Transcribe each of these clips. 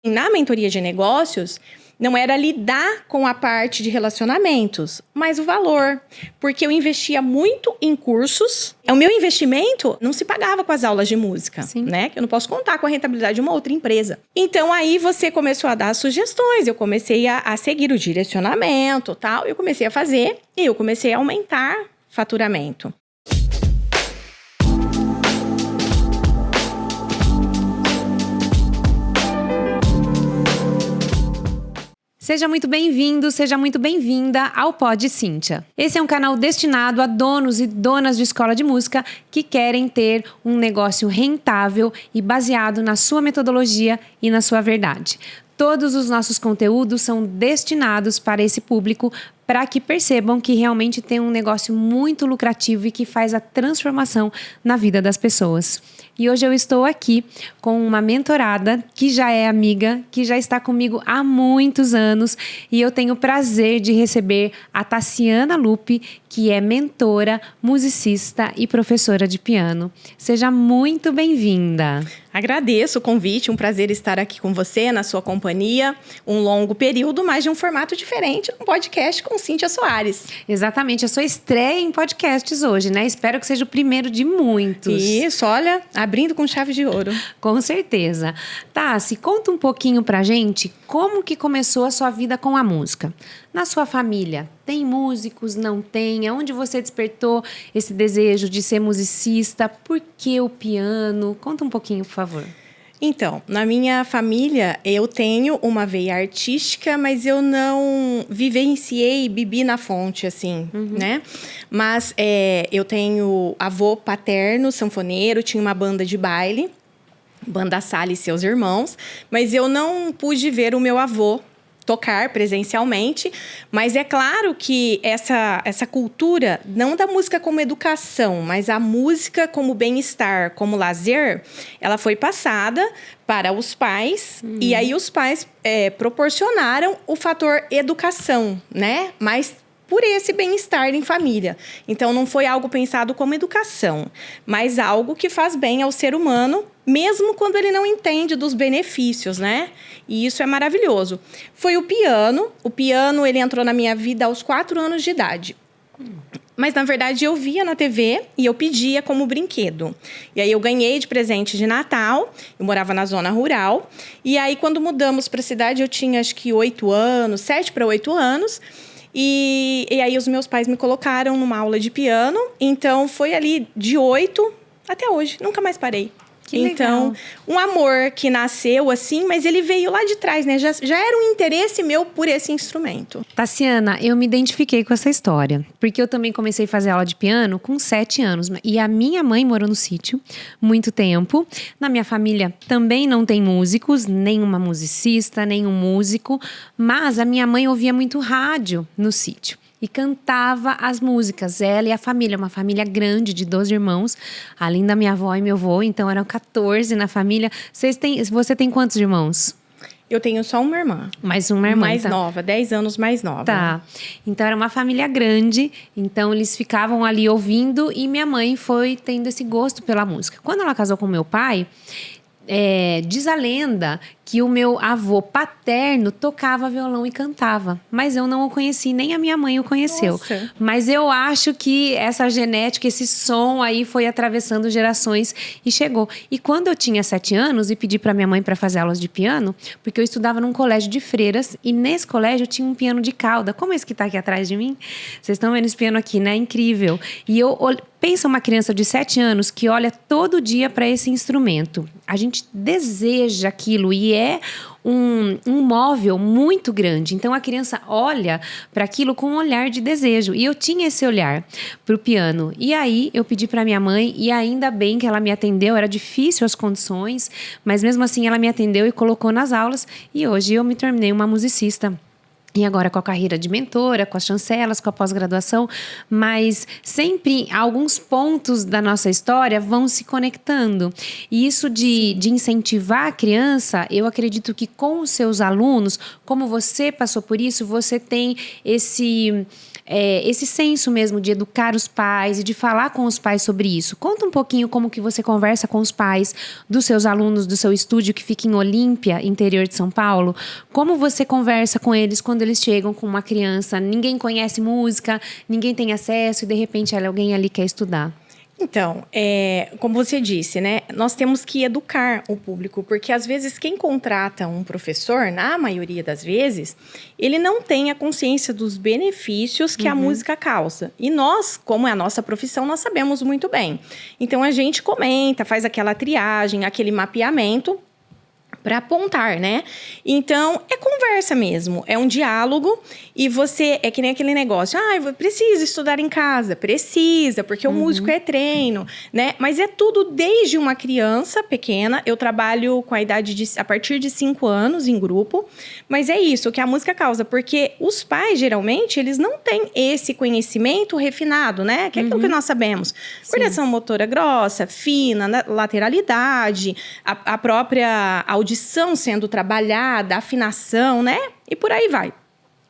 Na mentoria de negócios, não era lidar com a parte de relacionamentos, mas o valor. Porque eu investia muito em cursos. O meu investimento não se pagava com as aulas de música, né? Que eu não posso contar com a rentabilidade de uma outra empresa. Então, aí você começou a dar sugestões, eu comecei a seguir o direcionamento, tal. Eu comecei a fazer e eu comecei a aumentar faturamento. Seja muito bem-vindo, seja muito bem-vinda ao Pod Cíntia. Esse é um canal destinado a donos e donas de escola de música que querem ter um negócio rentável e baseado na sua metodologia e na sua verdade. Todos os nossos conteúdos são destinados para esse público para que percebam que realmente tem um negócio muito lucrativo e que faz a transformação na vida das pessoas. E hoje eu estou aqui com uma mentorada que já é amiga, que já está comigo há muitos anos, e eu tenho o prazer de receber a Tassiana Lupe, que é mentora, musicista e professora de piano. Seja muito bem-vinda. Agradeço o convite, um prazer estar aqui com você, na sua companhia, um longo período, mas de um formato diferente, um podcast com Cíntia Soares. Exatamente, a sua estreia em podcasts hoje, né? Espero que seja o primeiro de muitos. Isso, olha, abrindo com chave de ouro. Com certeza. Tassi, conta um pouquinho pra gente como que começou a sua vida com a música. Na sua família, tem músicos, não tem? Aonde você despertou esse desejo de ser musicista? Por que o piano? Conta um pouquinho, por favor. Então, na minha família, eu tenho uma veia artística, mas eu não vivenciei, bebi na fonte, assim, né? Mas eu tenho avô paterno, sanfoneiro, tinha uma banda de baile, Banda Sala e seus irmãos, mas eu não pude ver o meu avô tocar presencialmente, mas é claro que essa cultura, não da música como educação, mas a música como bem-estar, como lazer, ela foi passada para os pais, e aí os pais proporcionaram o fator educação, né? Mas por esse bem-estar em família. Então, não foi algo pensado como educação, mas algo que faz bem ao ser humano, mesmo quando ele não entende dos benefícios, né? E isso é maravilhoso. Foi o piano. O piano, ele entrou na minha vida aos 4 anos de idade. Mas, na verdade, eu via na TV e eu pedia como brinquedo. E aí, eu ganhei de presente de Natal. Eu morava na zona rural. E aí, quando mudamos para a cidade, eu tinha, acho que 8 anos, 7 para 8 anos. E aí os meus pais me colocaram numa aula de piano. Então, foi ali de 8 até hoje. Nunca mais parei. Que legal. Então, um amor que nasceu assim, mas ele veio lá de trás, né? Já era um interesse meu por esse instrumento. Tassiana, eu me identifiquei com essa história, porque eu também comecei a fazer aula de piano com 7 anos. E a minha mãe morou no sítio muito tempo. Na minha família também não tem músicos, nenhuma musicista, nenhum músico. Mas a minha mãe ouvia muito rádio no sítio e cantava as músicas, ela e a família, uma família grande de 12 irmãos, além da minha avó e meu avô, então eram 14 na família. Você tem quantos irmãos? Eu tenho só uma irmã. Mais uma irmã. Mais nova, 10 anos mais nova. Tá. Então, era uma família grande. Então, eles ficavam ali ouvindo e minha mãe foi tendo esse gosto pela música. Quando ela casou com meu pai, diz a lenda que o meu avô paterno tocava violão e cantava. Mas eu não o conheci, nem a minha mãe o conheceu. Nossa. Mas eu acho que essa genética, esse som aí foi atravessando gerações e chegou. E quando eu tinha 7 anos e pedi para minha mãe para fazer aulas de piano, porque eu estudava num colégio de freiras e nesse colégio tinha um piano de cauda. Como esse que tá aqui atrás de mim? Vocês estão vendo esse piano aqui, né? Incrível. E pensa uma criança de 7 anos que olha todo dia para esse instrumento. A gente deseja aquilo e é um móvel muito grande. Então, a criança olha para aquilo com um olhar de desejo. E eu tinha esse olhar para o piano. E aí, eu pedi para minha mãe, e ainda bem que ela me atendeu. Era difícil as condições, mas mesmo assim ela me atendeu e colocou nas aulas. E hoje eu me tornei uma musicista. E agora com a carreira de mentora, com as chancelas, com a pós-graduação, mas sempre alguns pontos da nossa história vão se conectando. E isso de incentivar a criança, eu acredito que com os seus alunos, como você passou por isso, você tem esse senso mesmo de educar os pais e de falar com os pais sobre isso. Conta um pouquinho como que você conversa com os pais dos seus alunos do seu estúdio que fica em Olímpia, interior de São Paulo. Como você conversa com eles quando eles chegam com uma criança, ninguém conhece música, ninguém tem acesso e de repente alguém ali quer estudar? Então, como você disse, né? Nós temos que educar o público, porque às vezes quem contrata um professor, na maioria das vezes, ele não tem a consciência dos benefícios que a música causa. E nós, como é a nossa profissão, nós sabemos muito bem. Então, a gente comenta, faz aquela triagem, aquele mapeamento para apontar, né? Então, é conversa mesmo, é um diálogo e você, é que nem aquele negócio, precisa estudar em casa, precisa, porque o músico é treino, né? Mas é tudo desde uma criança pequena, eu trabalho com a idade a partir de 5 anos em grupo, mas é isso que a música causa, porque os pais, geralmente, eles não têm esse conhecimento refinado, né? Que é aquilo que nós sabemos. Coordenação motora grossa, fina, lateralidade, a própria audição sendo trabalhada, afinação, né? E por aí vai.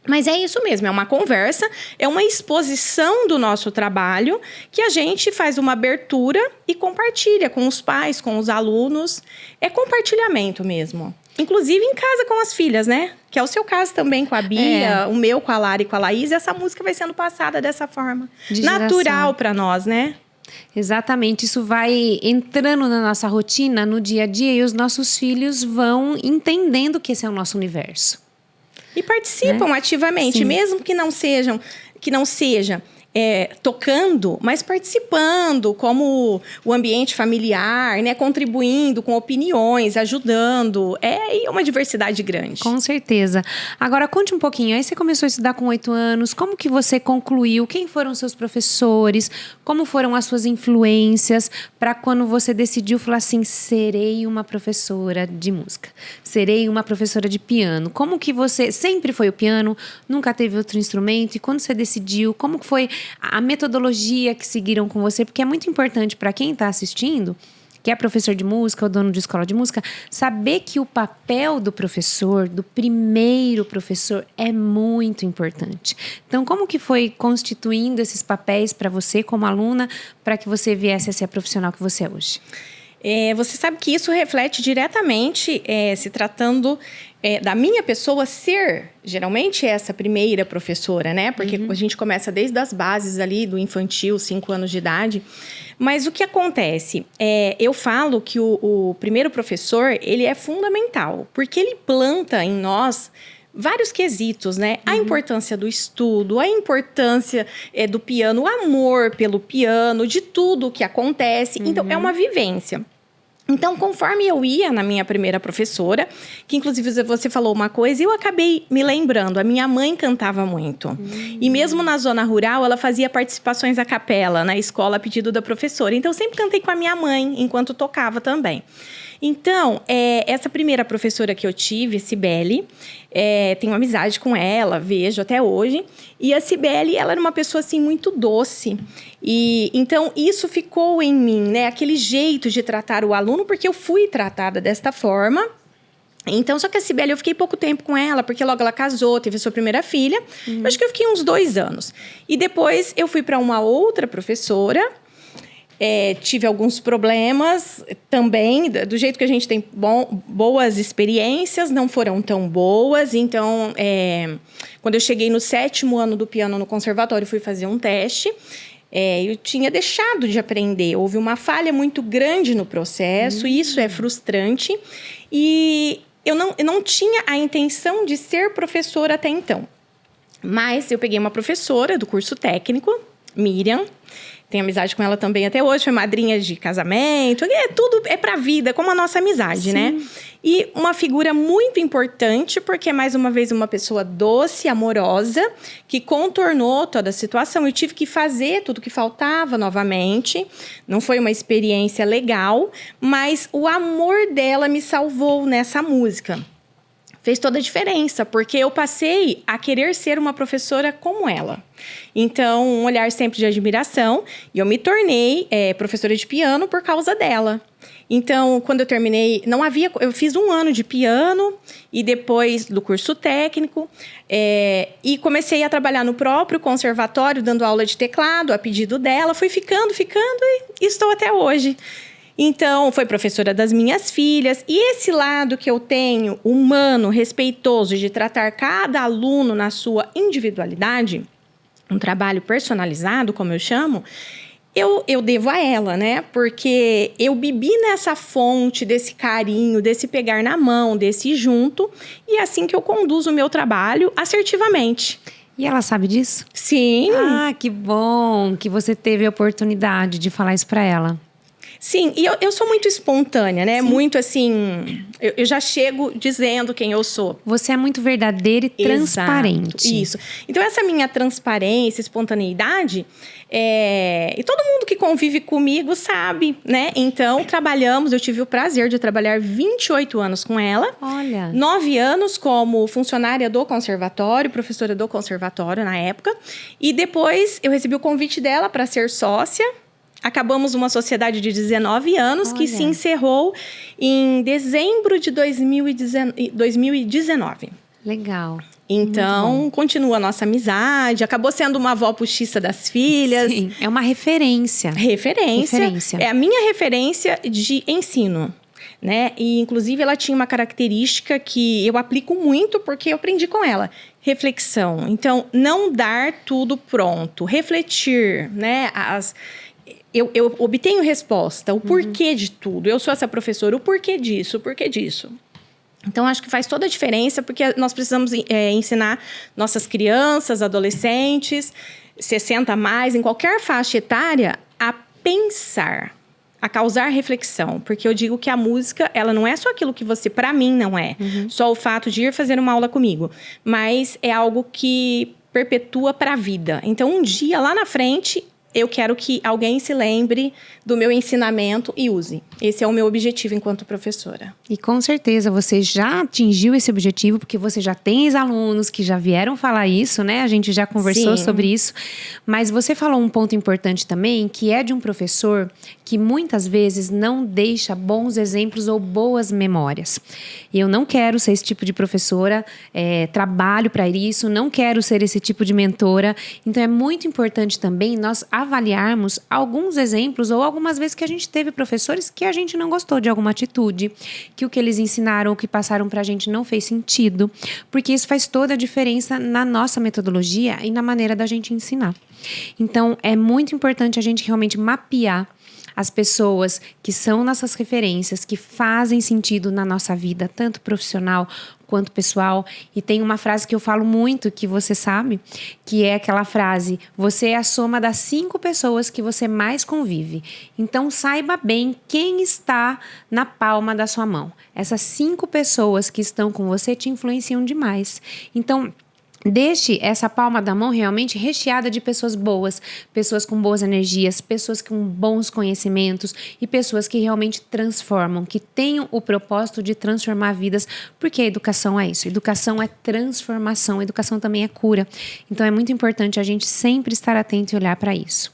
Mas é isso mesmo, é uma conversa, é uma exposição do nosso trabalho que a gente faz uma abertura e compartilha com os pais, com os alunos. É compartilhamento mesmo. Inclusive em casa com as filhas, né? Que é o seu caso também com a Bia, o meu com a Lara e com a Laís. E essa música vai sendo passada dessa forma. Natural para nós, né? Exatamente, isso vai entrando na nossa rotina, no dia a dia, e os nossos filhos vão entendendo que esse é o nosso universo. E participam ativamente, Sim. mesmo que não seja tocando, mas participando, como o ambiente familiar, né? Contribuindo com opiniões, ajudando. É uma diversidade grande. Com certeza. Agora, conte um pouquinho. Aí você começou a estudar com 8 anos. Como que você concluiu? Quem foram seus professores? Como foram as suas influências para quando você decidiu falar assim, serei uma professora de música? Serei uma professora de piano? Como que você... Sempre foi o piano? Nunca teve outro instrumento? E quando você decidiu, como que foi a metodologia que seguiram com você? Porque é muito importante para quem está assistindo, que é professor de música ou dono de escola de música, saber que o papel do professor, do primeiro professor, é muito importante. Então, como que foi constituindo esses papéis para você como aluna, para que você viesse a ser a profissional que você é hoje? Você sabe que isso reflete diretamente, se tratando da minha pessoa ser, geralmente, essa primeira professora, né? Porque a gente começa desde as bases ali, do infantil, 5 anos de idade. Mas o que acontece? Eu falo que o primeiro professor, ele é fundamental, porque ele planta em nós vários quesitos, né? A importância do estudo, a importância do piano, o amor pelo piano, de tudo que acontece. Então, é uma vivência. Então, conforme eu ia na minha primeira professora, que inclusive você falou uma coisa, eu acabei me lembrando, a minha mãe cantava muito. E mesmo na zona rural, ela fazia participações a capela na escola a pedido da professora. Então, eu sempre cantei com a minha mãe, enquanto tocava também. Então, essa primeira professora que eu tive, Cibele, tenho amizade com ela, vejo até hoje. E a Cibele, ela era uma pessoa, assim, muito doce. E então, isso ficou em mim, né? Aquele jeito de tratar o aluno, porque eu fui tratada desta forma. Então, só que a Cibele, eu fiquei pouco tempo com ela, porque logo ela casou, teve a sua primeira filha. Eu acho que eu fiquei uns 2 anos. E depois, eu fui para uma outra professora. Tive alguns problemas também, do jeito que a gente tem boas experiências, não foram tão boas. Então, quando eu cheguei no 7º ano do piano no conservatório, fui fazer um teste. Eu tinha deixado de aprender. Houve uma falha muito grande no processo, e isso é frustrante. E eu não tinha a intenção de ser professora até então. Mas eu peguei uma professora do curso técnico, Miriam. Tenho amizade com ela também até hoje, foi madrinha de casamento, tudo é pra vida, como a nossa amizade, Sim. né? E uma figura muito importante, porque mais uma vez uma pessoa doce, amorosa, que contornou toda a situação. Eu tive que fazer tudo que faltava novamente, não foi uma experiência legal, mas o amor dela me salvou nessa música. fez toda a diferença, porque eu passei a querer ser uma professora como ela. Então, um olhar sempre de admiração, e eu me tornei professora de piano por causa dela. Então, quando eu terminei, eu fiz 1 ano de piano e depois do curso técnico, e comecei a trabalhar no próprio conservatório, dando aula de teclado, a pedido dela. Fui ficando e estou até hoje. Então, foi professora das minhas filhas. E esse lado que eu tenho, humano, respeitoso, de tratar cada aluno na sua individualidade, um trabalho personalizado, como eu chamo, eu devo a ela, né? Porque eu bebi nessa fonte desse carinho, desse pegar na mão, desse ir junto. E é assim que eu conduzo o meu trabalho assertivamente. E ela sabe disso? Sim. Ah, que bom que você teve a oportunidade de falar isso para ela. Sim, e eu sou muito espontânea, né? Sim. Muito assim, eu já chego dizendo quem eu sou. Você é muito verdadeira e transparente. Exato, isso. Então, essa minha transparência, espontaneidade, e todo mundo que convive comigo sabe, né? Então, eu tive o prazer de trabalhar 28 anos com ela. Olha. 9 anos como funcionária do conservatório, professora do conservatório na época. E depois, eu recebi o convite dela para ser sócia. Acabamos uma sociedade de 19 anos, que se encerrou em dezembro de 2019. Legal. Então, continua a nossa amizade. Acabou sendo uma avó postiça das filhas. Sim, é uma referência. Referência. É a minha referência de ensino, né? E, inclusive, ela tinha uma característica que eu aplico muito porque eu aprendi com ela. Reflexão. Então, não dar tudo pronto. Refletir, né? Eu obtenho resposta, o porquê de tudo. Eu sou essa professora, o porquê disso, o porquê disso. Então, acho que faz toda a diferença, porque nós precisamos ensinar nossas crianças, adolescentes, 60 a mais, em qualquer faixa etária, a pensar, a causar reflexão. Porque eu digo que a música, ela não é só aquilo que você, para mim, não é. Só o fato de ir fazer uma aula comigo. Mas é algo que perpetua para a vida. Então, um dia, lá na frente, eu quero que alguém se lembre do meu ensinamento e use. Esse é o meu objetivo enquanto professora. E com certeza você já atingiu esse objetivo, porque você já tem ex-alunos que já vieram falar isso, né? A gente já conversou sobre isso. Mas você falou um ponto importante também, que é de um professor que muitas vezes não deixa bons exemplos ou boas memórias. E eu não quero ser esse tipo de professora, trabalho para isso, não quero ser esse tipo de mentora. Então, é muito importante também nós avaliarmos alguns exemplos ou algumas vezes que a gente teve professores que a gente não gostou de alguma atitude, que o que eles ensinaram ou que passaram para a gente não fez sentido, porque isso faz toda a diferença na nossa metodologia e na maneira da gente ensinar. Então, é muito importante a gente realmente mapear as pessoas que são nossas referências, que fazem sentido na nossa vida, tanto profissional quanto pessoal. E tem uma frase que eu falo muito, que você sabe, que é aquela frase: você é a soma das 5 pessoas que você mais convive. Então, saiba bem quem está na palma da sua mão. Essas 5 pessoas que estão com você te influenciam demais. Então, deixe essa palma da mão realmente recheada de pessoas boas, pessoas com boas energias, pessoas com bons conhecimentos e pessoas que realmente transformam, que tenham o propósito de transformar vidas, porque a educação é isso. Educação é transformação, educação também é cura. Então é muito importante a gente sempre estar atento e olhar para isso.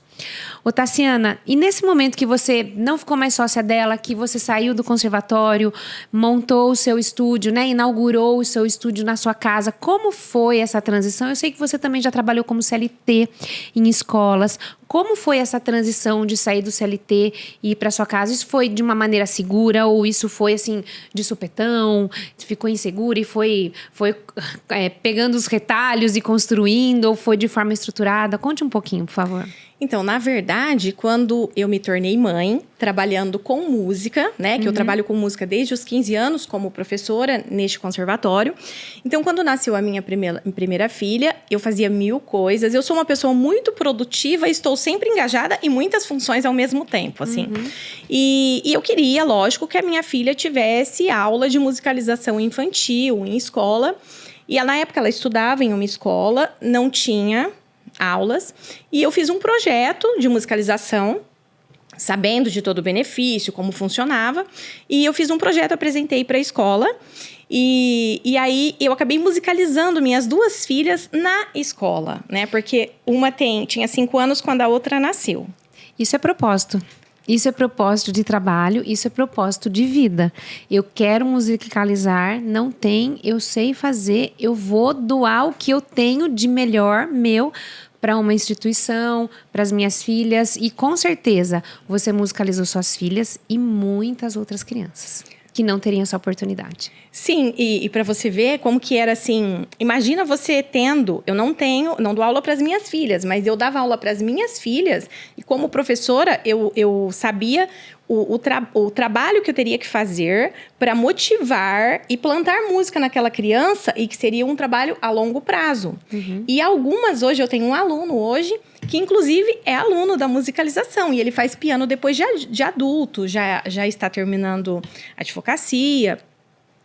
Ô Tassiana, e nesse momento que você não ficou mais sócia dela, que você saiu do conservatório, montou o seu estúdio, né, inaugurou o seu estúdio na sua casa, como foi essa transição? Eu sei que você também já trabalhou como CLT em escolas. Como foi essa transição de sair do CLT e ir para sua casa? Isso foi de uma maneira segura ou isso foi assim de supetão, ficou insegura e foi pegando os retalhos e construindo, ou foi de forma estruturada? Conte um pouquinho, por favor. Então, na verdade, quando eu me tornei mãe, trabalhando com música, né? Que eu trabalho com música desde os 15 anos como professora neste conservatório. Então, quando nasceu a minha primeira filha, eu fazia 1000 coisas. Eu sou uma pessoa muito produtiva e estou sempre engajada em muitas funções ao mesmo tempo, assim. E eu queria, lógico, que a minha filha tivesse aula de musicalização infantil em escola. E na época ela estudava em uma escola, não tinha aulas, e eu fiz um projeto de musicalização, sabendo de todo o benefício, como funcionava, e eu fiz um projeto, apresentei para a escola, E aí eu acabei musicalizando minhas 2 filhas na escola, né? Porque uma tinha 5 anos quando a outra nasceu. Isso é propósito. Isso é propósito de trabalho, isso é propósito de vida. Eu quero musicalizar, não tem, eu sei fazer, eu vou doar o que eu tenho de melhor meu para uma instituição, para as minhas filhas. E com certeza você musicalizou suas filhas e muitas outras crianças que não teriam essa oportunidade. Sim, e para você ver como que era assim, imagina você tendo, eu não dou aula para as minhas filhas, mas eu dava aula para as minhas filhas e como professora eu sabia o trabalho que eu teria que fazer para motivar e plantar música naquela criança e que seria um trabalho a longo prazo. E algumas hoje, eu tenho um aluno hoje que inclusive é aluno da musicalização e ele faz piano depois de adulto, já está terminando a advocacia.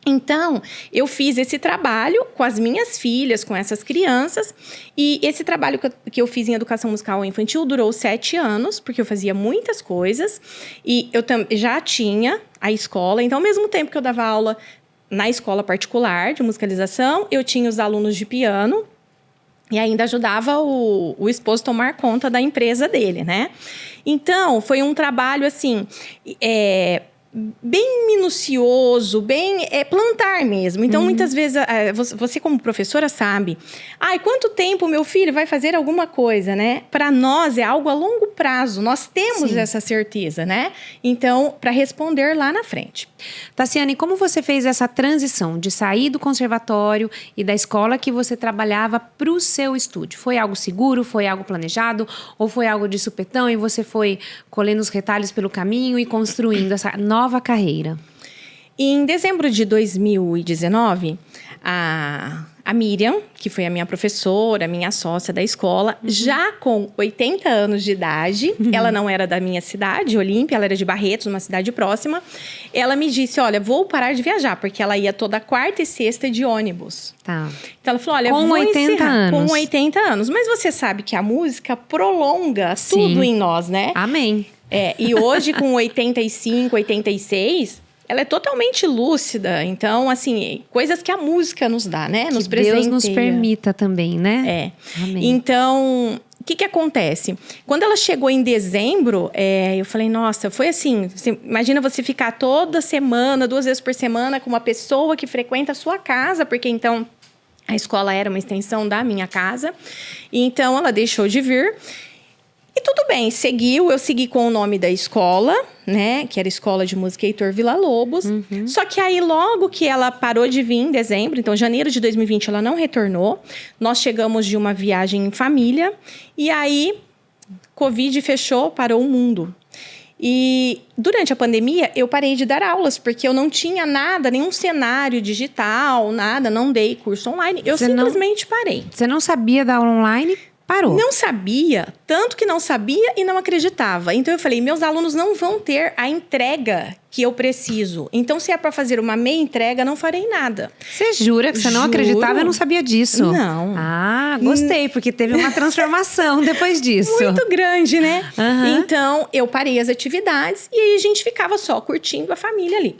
Então, eu fiz esse trabalho com as minhas filhas, com essas crianças. E esse trabalho que eu fiz em educação musical infantil durou 7 anos, porque eu fazia muitas coisas. E eu já tinha a escola. Então, ao mesmo tempo que eu dava aula na escola particular de musicalização, eu tinha os alunos de piano. E ainda ajudava o esposo a tomar conta da empresa dele, né? Então, foi um trabalho, assim... bem minucioso, bem plantar mesmo. Então, muitas vezes, você como professora sabe, quanto tempo meu filho vai fazer alguma coisa, né? Para nós é algo a longo prazo, nós temos essa certeza, né? Então, para responder lá na frente. Tassiane, como você fez essa transição de sair do conservatório e da escola que você trabalhava para o seu estúdio? Foi algo seguro? Foi algo planejado? Ou foi algo de supetão e você foi colhendo os retalhos pelo caminho e construindo essa nova carreira? Em dezembro de 2019, a Miriam, que foi a minha professora, minha sócia da escola, já com 80 anos de idade, ela não era da minha cidade, Olímpia, ela era de Barretos, uma cidade próxima, ela me disse, olha, vou parar de viajar, porque ela ia toda quarta e sexta de ônibus. Tá. Então ela falou, olha, com vou 80 encerrar. anos. Com 80 anos. Mas você sabe que a música prolonga tudo em nós, né? Amém. E hoje, com 85, 86... ela é totalmente lúcida. Então, assim, coisas que a música nos dá, né? Nos presenteia. Deus nos permita também, né? Amém. Então, o que acontece? Quando ela chegou em dezembro, eu falei, nossa, foi assim... imagina você ficar toda semana, 2 vezes por semana, com uma pessoa que frequenta a sua casa. Porque, então, a escola era uma extensão da minha casa. E, então, ela deixou de vir. E tudo bem, eu segui com o nome da escola, né? Que era Escola de Música Heitor Villa-Lobos. Só que aí, logo que ela parou de vir em dezembro, então, janeiro de 2020, ela não retornou. Nós chegamos de uma viagem em família. E aí, Covid fechou, parou o mundo. E durante a pandemia, eu parei de dar aulas, porque eu não tinha nada, nenhum cenário digital, nada, não dei curso online. Eu simplesmente parei. Você não sabia dar aula online? Parou. Não sabia, tanto que não sabia e não acreditava. Então, eu falei, meus alunos não vão ter a entrega que eu preciso. Então, se é para fazer uma meia entrega, não farei nada. Você jura que você não acreditava? Eu não sabia disso. Não. Gostei, porque teve uma transformação depois disso. Muito grande, né? Então, eu parei as atividades e aí a gente ficava só curtindo a família ali.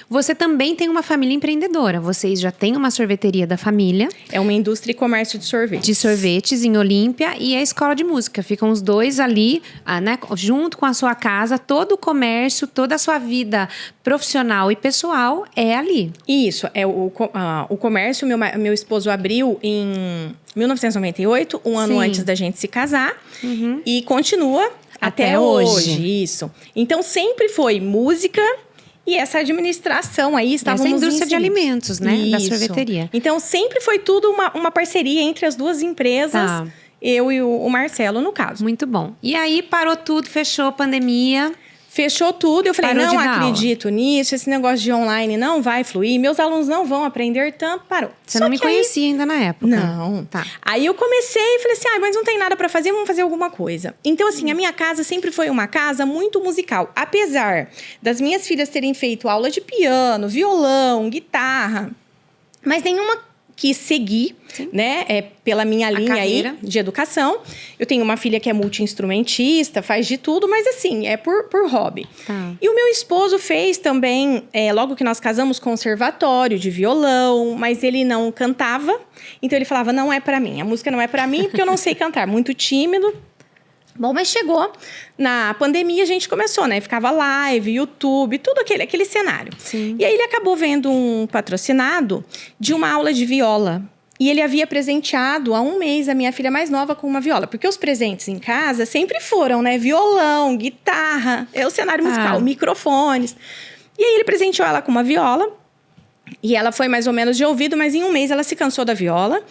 Você também tem uma família empreendedora. Vocês já têm uma sorveteria da família. É uma indústria e comércio de sorvetes. De sorvetes em Olímpia e a escola de música. Ficam os dois ali, né, junto com a sua casa. Todo o comércio, toda a sua vida profissional e pessoal é ali. Isso. O comércio, meu esposo abriu em 1998, um ano antes da gente se casar. E continua até hoje. Isso. Então, sempre foi música... E essa administração aí, estávamos essa indústria de alimentos, né? Isso. Da sorveteria. Então, sempre foi tudo uma parceria entre as duas empresas. Tá. Eu e o Marcelo, no caso. Muito bom. E aí, parou tudo, fechou a pandemia. Fechou tudo. Eu falei, Parou não acredito nisso. Esse negócio de online não vai fluir. Meus alunos não vão aprender tanto. Parou. Você não me conhecia ainda na época. Não. Tá. Aí eu comecei e falei assim, mas não tem nada pra fazer, vamos fazer alguma coisa. Então, assim, a minha casa sempre foi uma casa muito musical. Apesar das minhas filhas terem feito aula de piano, violão, guitarra, mas nenhuma quis seguir, né, pela minha linha aí de educação. Eu tenho uma filha que é multi-instrumentista, faz de tudo, mas assim, é por hobby. Tá. E o meu esposo fez também, logo que nós casamos, conservatório de violão, mas ele não cantava. Então ele falava, não é pra mim, a música não é pra mim, porque eu não sei cantar, muito tímido. Bom, mas chegou na pandemia, a gente começou, né? Ficava live, YouTube, tudo aquele cenário. Sim. E aí ele acabou vendo um patrocinado de uma aula de viola. E ele havia presenteado há um mês a minha filha mais nova com uma viola. Porque os presentes em casa sempre foram, né? Violão, guitarra, é o cenário musical, microfones. E aí ele presenteou ela com uma viola. E ela foi mais ou menos de ouvido, mas em um mês ela se cansou da viola.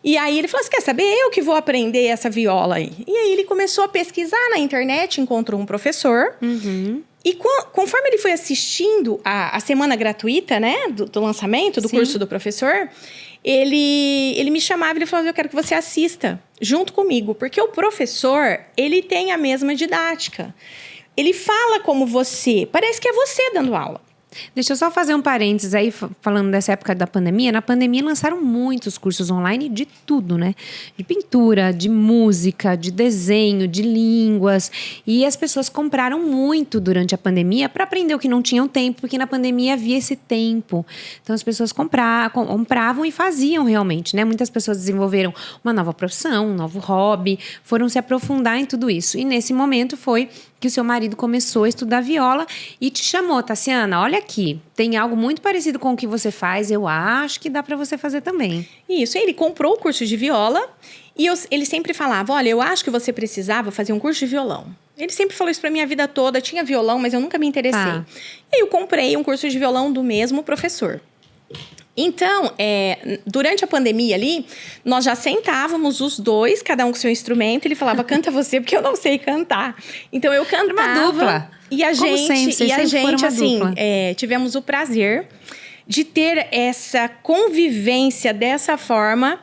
E aí ele falou assim, quer saber? Eu que vou aprender essa viola aí. E aí ele começou a pesquisar na internet, encontrou um professor. Uhum. E conforme ele foi assistindo a semana gratuita, né, do lançamento do curso do professor, ele me chamava e ele falava, eu quero que você assista junto comigo. Porque o professor, ele tem a mesma didática. Ele fala como você, parece que é você dando aula. Deixa eu só fazer um parênteses aí, falando dessa época da pandemia. Na pandemia lançaram muitos cursos online de tudo, né? De pintura, de música, de desenho, de línguas. E as pessoas compraram muito durante a pandemia para aprender o que não tinham tempo, porque na pandemia havia esse tempo. Então as pessoas compravam e faziam realmente, né? Muitas pessoas desenvolveram uma nova profissão, um novo hobby, foram se aprofundar em tudo isso. E nesse momento foi que o seu marido começou a estudar viola e te chamou, Tassiana, olha aqui, tem algo muito parecido com o que você faz, eu acho que dá para você fazer também. Isso, ele comprou o curso de viola e ele sempre falava, olha, eu acho que você precisava fazer um curso de violão. Ele sempre falou isso pra mim a vida toda, tinha violão, mas eu nunca me interessei. E aí eu comprei um curso de violão do mesmo professor. Então, durante a pandemia ali, nós já sentávamos os dois, cada um com seu instrumento. Ele falava, canta você, porque eu não sei cantar. Então, eu cantava. Uma dupla. E a Como gente, sempre, assim, tivemos o prazer de ter essa convivência dessa forma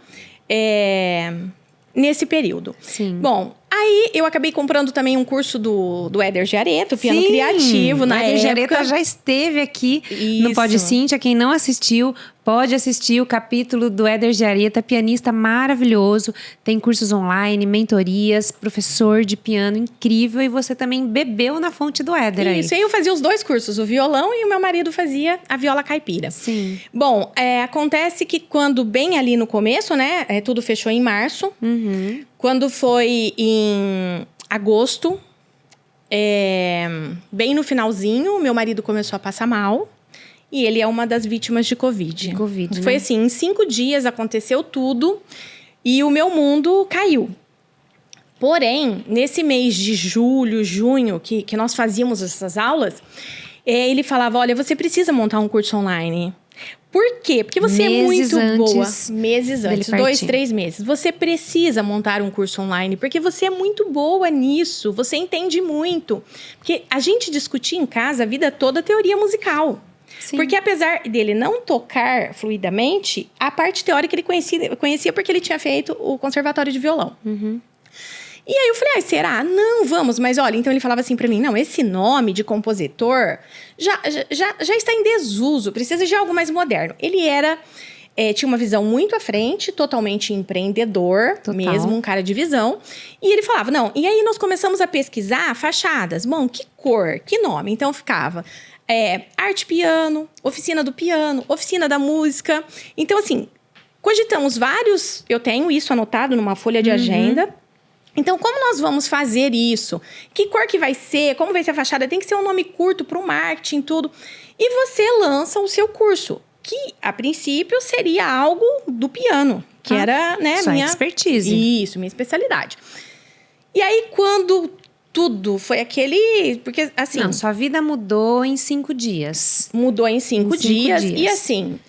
nesse período. Sim. Bom, aí eu acabei comprando também um curso do Éder Giareta, o piano criativo, na Éder época. Giareta já esteve aqui no Pode Cíntia. Quem não assistiu, pode assistir o capítulo do Éder Giareta, pianista maravilhoso, tem cursos online, mentorias, professor de piano incrível, e você também bebeu na fonte do Éder aí. Isso, aí eu fazia os dois cursos, o violão e o meu marido fazia a viola caipira. Sim. Bom, acontece que quando bem ali no começo, né, tudo fechou em março, quando foi em agosto, bem no finalzinho, meu marido começou a passar mal. E ele é uma das vítimas de Covid. Foi assim, em 5 dias aconteceu tudo e o meu mundo caiu. Porém, nesse mês de julho, junho, que nós fazíamos essas aulas, ele falava, olha, você precisa montar um curso online. Por quê? Porque você é muito boa. Meses antes, 2, 3 meses. Você precisa montar um curso online, porque você é muito boa nisso. Você entende muito. Porque a gente discutia em casa a vida toda teoria musical. Sim. Porque apesar dele não tocar fluidamente, a parte teórica ele conhecia porque ele tinha feito o conservatório de violão. E aí eu falei, será? Não, vamos. Mas olha, então ele falava assim pra mim, não, esse nome de compositor já está em desuso, precisa de algo mais moderno. Ele tinha uma visão muito à frente, totalmente empreendedor, mesmo um cara de visão. E ele falava, não, e aí nós começamos a pesquisar fachadas. Bom, que cor, que nome? Então ficava... arte piano, oficina do piano, oficina da música. Então, assim, cogitamos vários... Eu tenho isso anotado numa folha de agenda. Então, como nós vamos fazer isso? Que cor que vai ser? Como vai ser a fachada? Tem que ser um nome curto para o marketing, tudo. E você lança o seu curso, que, a princípio, seria algo do piano. Que era, né, minha... expertise. Isso, minha especialidade. E aí, quando... Tudo foi aquele... Porque, assim... Não, sua vida mudou em 5 dias. Mudou em 5 dias. E, assim,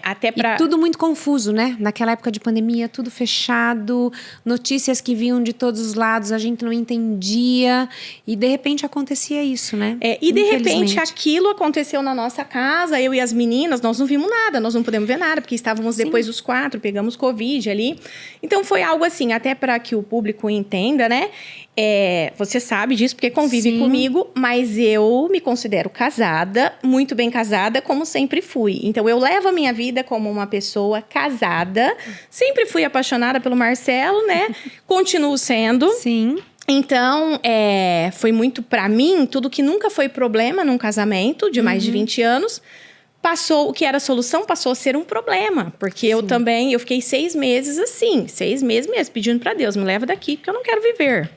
até pra... E tudo muito confuso, né? Naquela época de pandemia, tudo fechado. Notícias que vinham de todos os lados, a gente não entendia. E, de repente, acontecia isso, né? E, de repente, aquilo aconteceu na nossa casa. Eu e as meninas, nós não vimos nada. Nós não pudemos ver nada, porque estávamos depois dos 4. Pegamos Covid ali. Então, foi algo assim, até para que o público entenda, né? Você sabe disso, porque convive Sim. comigo, mas eu me considero casada, muito bem casada, como sempre fui. Então, eu levo a minha vida como uma pessoa casada. Sempre fui apaixonada pelo Marcelo, né? Continuo sendo. Sim. Então, foi muito pra mim, tudo que nunca foi problema num casamento de mais de 20 anos, o que era solução passou a ser um problema. Porque eu fiquei 6 meses assim, 6 meses mesmo, pedindo pra Deus, me leva daqui, porque eu não quero viver.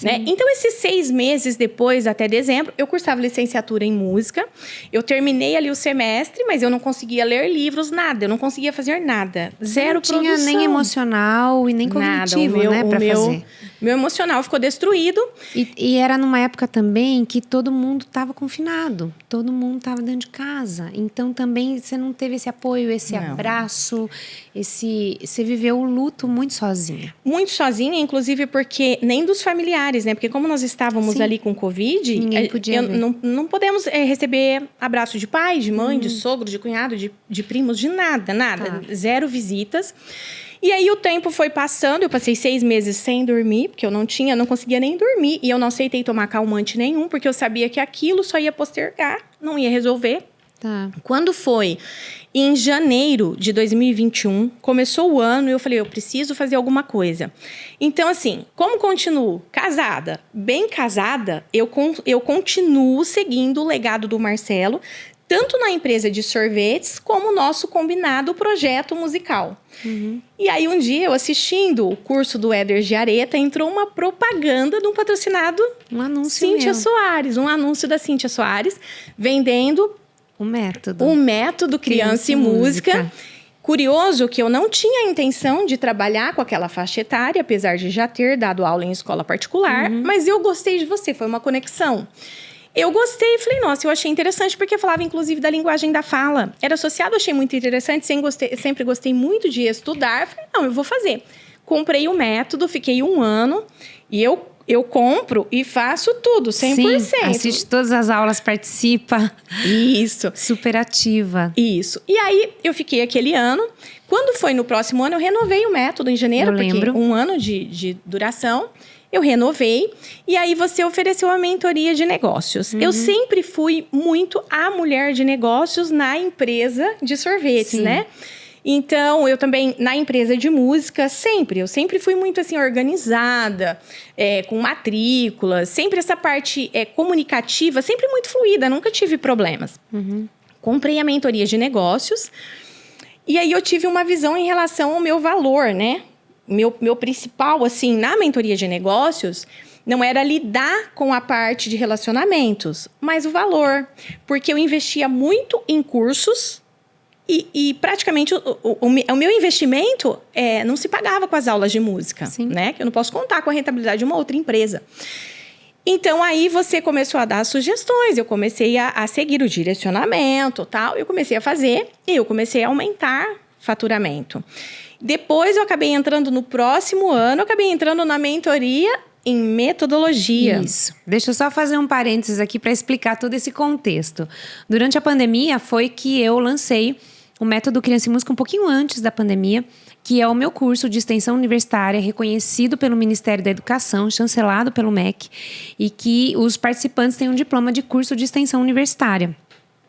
Né? Então, esses 6 meses depois, até dezembro, eu cursava licenciatura em música. Eu terminei ali o semestre, mas eu não conseguia ler livros, nada. Eu não conseguia fazer nada. Zero produção. Não tinha nem emocional e nem cognitivo, né, pra fazer. Meu emocional ficou destruído. E era numa época também que todo mundo estava confinado. Todo mundo estava dentro de casa. Então, também, você não teve esse apoio, esse abraço. Você viveu o luto muito sozinha. Muito sozinha, inclusive porque nem dos familiares, né? Porque como nós estávamos ali com Covid, ninguém podia ver. Não podemos receber abraço de pai, de mãe, de sogro, de cunhado, de primos, de nada. Tá. 0 visitas. E aí o tempo foi passando, eu passei 6 meses sem dormir, porque eu não conseguia nem dormir. E eu não aceitei tomar calmante nenhum, porque eu sabia que aquilo só ia postergar, não ia resolver. Tá. Quando foi em janeiro de 2021, começou o ano e eu falei, eu preciso fazer alguma coisa. Então, assim, como continuo casada, bem casada, eu continuo seguindo o legado do Marcelo, tanto na empresa de sorvetes, como o nosso combinado projeto musical. E aí, um dia, eu assistindo o curso do Éder de Areta, entrou uma propaganda de um patrocinado Um anúncio Cíntia meu. Soares, um anúncio da Cíntia Soares, vendendo O método. o método Criança e Música. Curioso que eu não tinha a intenção de trabalhar com aquela faixa etária, apesar de já ter dado aula em escola particular, mas eu gostei de você, foi uma conexão. Eu gostei e falei, nossa, eu achei interessante, porque falava inclusive da linguagem da fala. Era associado, achei muito interessante, sempre gostei muito de estudar. Falei, não, eu vou fazer. Comprei o método, fiquei 1 ano e eu compro e faço tudo, 100%. Sim, assiste todas as aulas, participa. Isso. Super ativa. Isso. E aí, eu fiquei aquele ano. Quando foi no próximo ano, eu renovei o método em janeiro, Eu porque lembro. 1 ano de duração. Eu renovei. E aí, você ofereceu a mentoria de negócios. Eu sempre fui muito a mulher de negócios na empresa de sorvetes, Sim. né? Então, eu também, na empresa de música, eu sempre fui muito, assim, organizada, com matrículas, sempre essa parte comunicativa, sempre muito fluida, nunca tive problemas. Comprei a mentoria de negócios, e aí eu tive uma visão em relação ao meu valor, né? Meu principal, assim, na mentoria de negócios, não era lidar com a parte de relacionamentos, mas o valor, porque eu investia muito em cursos, e praticamente o meu investimento não se pagava com as aulas de música, né? Que eu não posso contar com a rentabilidade de uma outra empresa. Então, aí você começou a dar sugestões, eu comecei a seguir o direcionamento, tal. Eu comecei a fazer e eu comecei a aumentar faturamento. Depois, eu acabei entrando no próximo ano, eu acabei entrando na mentoria em metodologia. Isso. Deixa eu só fazer um parênteses aqui para explicar todo esse contexto. Durante a pandemia, foi que eu lancei o método Criança e Música um pouquinho antes da pandemia, que é o meu curso de extensão universitária reconhecido pelo Ministério da Educação, chancelado pelo MEC, e que os participantes têm um diploma de curso de extensão universitária.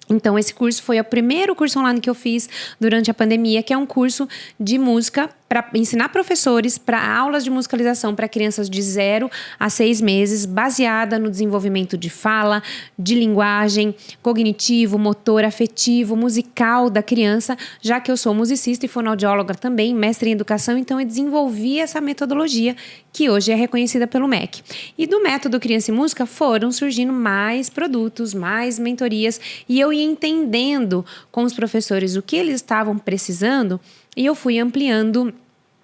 Então, esse curso foi o primeiro curso online que eu fiz durante a pandemia, que é um curso de música para ensinar professores para aulas de musicalização para crianças de 0 a 6 meses, baseada no desenvolvimento de fala, de linguagem, cognitivo, motor, afetivo, musical da criança, já que eu sou musicista e fonoaudióloga também, mestre em educação, então eu desenvolvi essa metodologia que hoje é reconhecida pelo MEC. E do método Criança e Música foram surgindo mais produtos, mais mentorias, e eu ia entendendo com os professores o que eles estavam precisando, e eu fui ampliando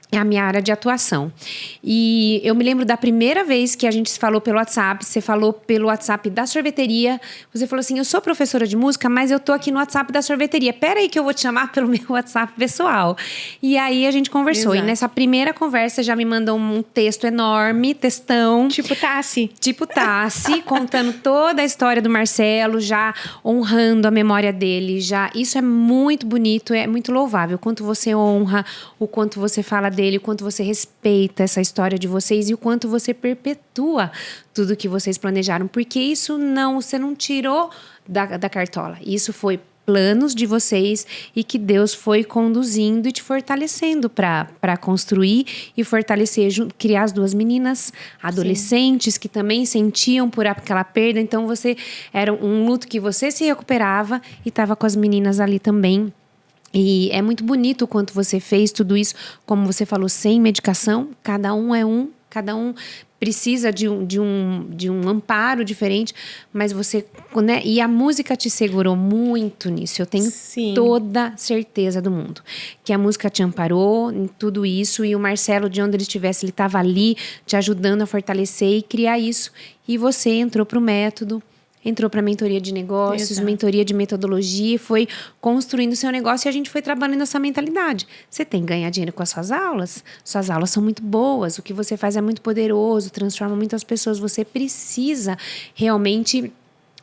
a minha área de atuação. E eu me lembro da primeira vez que a gente se falou pelo WhatsApp, você falou pelo WhatsApp da sorveteria, você falou assim, eu sou professora de música, mas eu tô aqui no WhatsApp da sorveteria, pera aí que eu vou te chamar pelo meu WhatsApp pessoal. E aí a gente conversou, Exato. E nessa primeira conversa já me mandou um texto enorme, textão. Tipo Tassi, Contando toda a história do Marcelo, já honrando a memória dele, já. Isso é muito bonito, é muito louvável, o quanto você honra, o quanto você fala dele, o quanto você respeita essa história de vocês e o quanto você perpetua tudo que vocês planejaram. Porque isso você não tirou da cartola. Isso foi planos de vocês e que Deus foi conduzindo e te fortalecendo para construir e fortalecer, criar as duas meninas adolescentes. Sim. Que também sentiam por aquela perda. Então, era um luto que você se recuperava e estava com as meninas ali também. E é muito bonito o quanto você fez tudo isso, como você falou, sem medicação. Cada um precisa de um amparo diferente, mas você, né? E a música te segurou muito nisso. Eu tenho toda certeza do mundo que a música te amparou em tudo isso, e o Marcelo, de onde ele estivesse, ele estava ali te ajudando a fortalecer e criar isso. E você entrou para o método, entrou para mentoria de negócios, Exato. Mentoria de metodologia, e foi construindo o seu negócio, e a gente foi trabalhando essa mentalidade. Você tem que ganhar dinheiro com as suas aulas são muito boas, o que você faz é muito poderoso, transforma muitas pessoas, você precisa realmente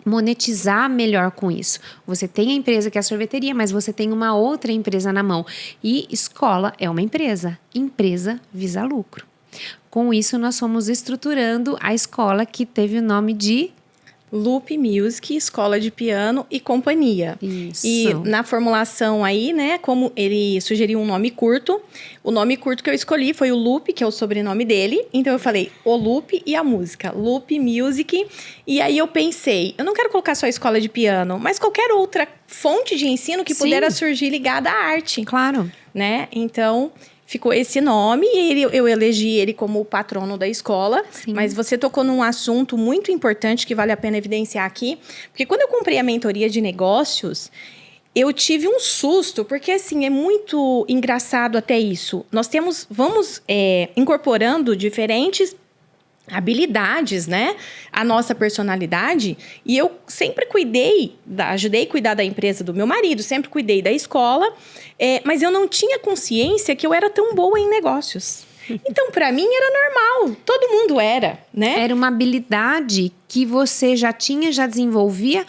monetizar melhor com isso. Você tem a empresa que é a sorveteria, mas você tem uma outra empresa na mão. E escola é uma empresa visa lucro. Com isso, nós fomos estruturando a escola, que teve o nome de Loop Music, Escola de Piano e Companhia. Isso. E na formulação aí, né, como ele sugeriu um nome curto, o nome curto que eu escolhi foi o Loop, que é o sobrenome dele. Então eu falei o Loop e a música, Loop Music. E aí eu pensei, eu não quero colocar só a escola de piano, mas qualquer outra fonte de ensino que pudera surgir ligada à arte. Claro. Né? Então ficou esse nome, e eu elegi ele como o patrono da escola. Sim. Mas você tocou num assunto muito importante que vale a pena evidenciar aqui. Porque quando eu comprei a mentoria de negócios, eu tive um susto, porque assim, é muito engraçado até isso. Nós vamos incorporando diferentes habilidades, né? A nossa personalidade. E eu sempre ajudei a cuidar da empresa do meu marido, sempre cuidei da escola, mas eu não tinha consciência que eu era tão boa em negócios. Então, para mim, era normal. Todo mundo era, né? Era uma habilidade que você já desenvolvia,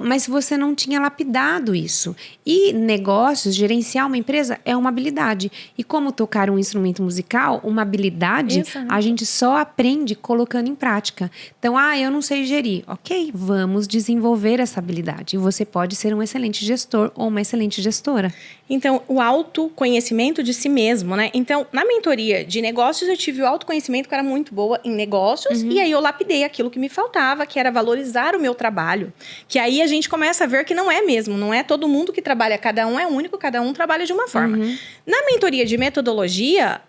mas você não tinha lapidado isso. E negócios, gerenciar uma empresa é uma habilidade. E como tocar um instrumento musical, uma habilidade, Exato. A gente só aprende colocando em prática. Então, eu não sei gerir. Ok, vamos desenvolver essa habilidade. E você pode ser um excelente gestor ou uma excelente gestora. Então, o autoconhecimento de si mesmo, né? Então, na mentoria de negócios, eu tive o autoconhecimento, que eu era muito boa em negócios. E aí eu lapidei aquilo que me faltava, que era valorizar o meu trabalho. Que aí a gente começa a ver que não é mesmo. Não é todo mundo que trabalha, cada um é único, cada um trabalha de uma forma. Na mentoria de metodologia,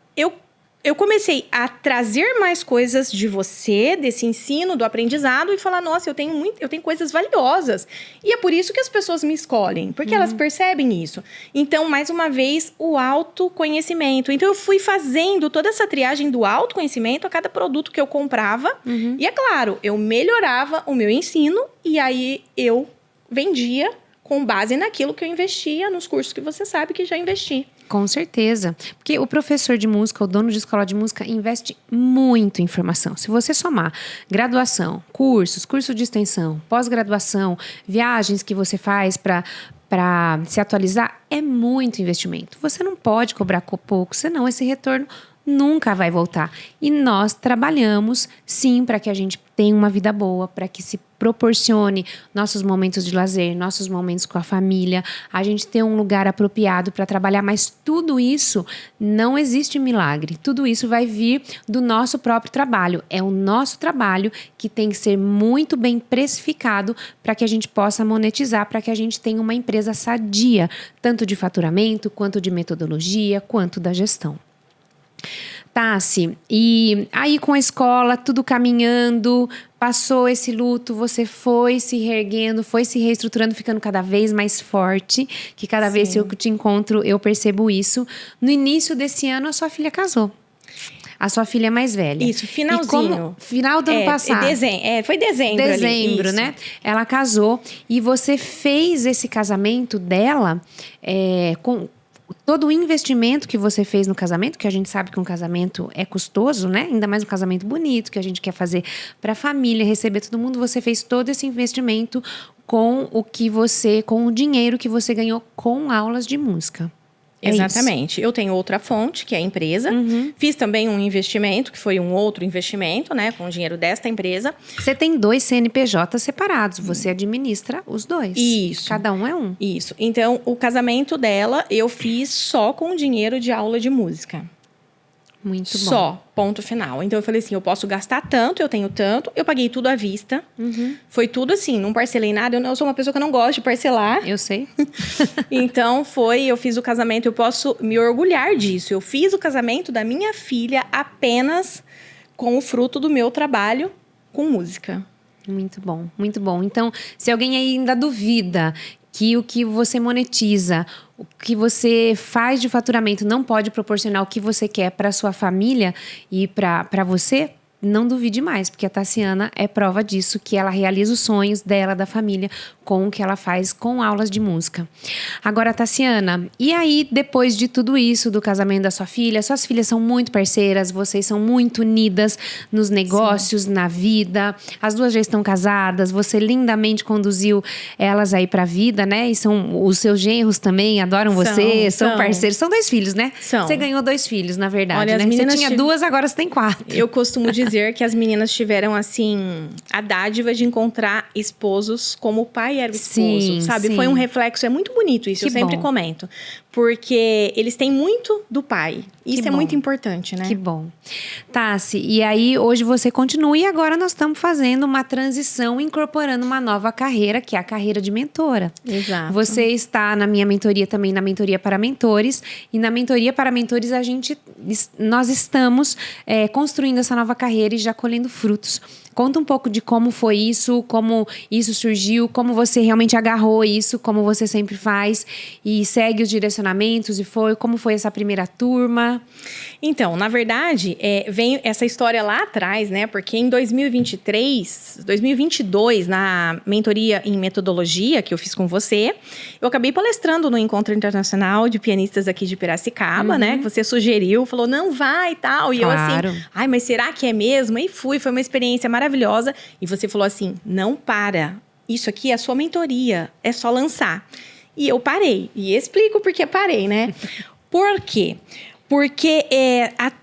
eu comecei a trazer mais coisas de você, desse ensino, do aprendizado, e falar, nossa, eu tenho coisas valiosas. E é por isso que as pessoas me escolhem, porque elas percebem isso. Então, mais uma vez, o autoconhecimento. Então, eu fui fazendo toda essa triagem do autoconhecimento a cada produto que eu comprava. E, é claro, eu melhorava o meu ensino, e aí eu vendia com base naquilo que eu investia nos cursos que você sabe que já investi. Com certeza. Porque o professor de música, o dono de escola de música, investe muito em formação. Se você somar graduação, curso de extensão, pós-graduação, viagens que você faz para se atualizar, é muito investimento. Você não pode cobrar pouco, senão esse retorno nunca vai voltar. E nós trabalhamos, sim, para que a gente tenha uma vida boa, para que se proporcione nossos momentos de lazer, nossos momentos com a família, a gente ter um lugar apropriado para trabalhar, mas tudo isso não existe milagre. Tudo isso vai vir do nosso próprio trabalho. É o nosso trabalho que tem que ser muito bem precificado para que a gente possa monetizar, para que a gente tenha uma empresa sadia, tanto de faturamento, quanto de metodologia, quanto da gestão. Tassi, e aí com a escola, tudo caminhando, passou esse luto, você foi se reerguendo, foi se reestruturando, ficando cada vez mais forte, que cada Sim. vez que eu te encontro, eu percebo isso. No início desse ano, a sua filha casou. A sua filha mais velha. Isso, finalzinho. Final do ano passado. Foi dezembro ali. Dezembro, né? Ela casou e você fez esse casamento dela com todo o investimento que você fez no casamento, que a gente sabe que um casamento é custoso, né? Ainda mais um casamento bonito, que a gente quer fazer para a família, receber todo mundo. Você fez todo esse investimento com o dinheiro que você ganhou com aulas de música. Exatamente. Eu tenho outra fonte, que é a empresa. Fiz também um investimento, que foi um outro investimento, né? Com o dinheiro desta empresa. Você tem 2 CNPJs separados. Você administra os 2. Isso. Cada um é um. Isso. Então, o casamento dela, eu fiz só com o dinheiro de aula de música. Muito bom. Só, ponto final. Então, eu falei assim, eu posso gastar tanto, eu tenho tanto. Eu paguei tudo à vista. Foi tudo assim, não parcelei nada. Eu sou uma pessoa que eu não gosto de parcelar. Eu sei. Então, eu fiz o casamento, eu posso me orgulhar disso. Eu fiz o casamento da minha filha apenas com o fruto do meu trabalho com música. Muito bom, muito bom. Então, se alguém ainda duvida que o que você monetiza, o que você faz de faturamento não pode proporcionar o que você quer para sua família e para você, não duvide mais, porque a Tassiana é prova disso, que ela realiza os sonhos dela, da família, com o que ela faz com aulas de música. Agora, Tassiana, e aí, depois de tudo isso, do casamento da sua filha, suas filhas são muito parceiras, vocês são muito unidas nos negócios, na vida, as duas já estão casadas, você lindamente conduziu elas aí pra vida, né? E são os seus genros também, adoram você, são parceiros. São 2 filhos, né? São. Você ganhou 2 filhos, na verdade, Olha, né? as meninas Você tinha 2, agora você tem 4. Eu costumo dizer que as meninas tiveram, assim, a dádiva de encontrar esposos como o pai era o esposo, Sim, sabe? sim. Foi um reflexo, é muito bonito isso, Que eu sempre bom. comento. Porque eles têm muito do pai. Isso é bom. muito importante, né? Que bom. Tassi, e aí hoje você continua e agora nós estamos fazendo uma transição, incorporando uma nova carreira, que é a carreira de mentora. Exato. Você está na minha mentoria também, na mentoria para mentores. E na mentoria para mentores nós estamos construindo essa nova carreira e já colhendo frutos. Conta um pouco de como foi isso, como isso surgiu, como você realmente agarrou isso, como você sempre faz e segue os direcionamentos como foi essa primeira turma. Então, na verdade, vem essa história lá atrás, né? Porque em 2022, na mentoria em metodologia que eu fiz com você, eu acabei palestrando no Encontro Internacional de Pianistas aqui de Piracicaba, né? Que você sugeriu, falou, não vai e tal. E Claro. eu assim, ai, mas será que é mesmo? E foi uma experiência maravilhosa. E você falou assim, não para. Isso aqui é a sua mentoria, é só lançar. E eu parei. E explico por que parei, né? Por quê? Porque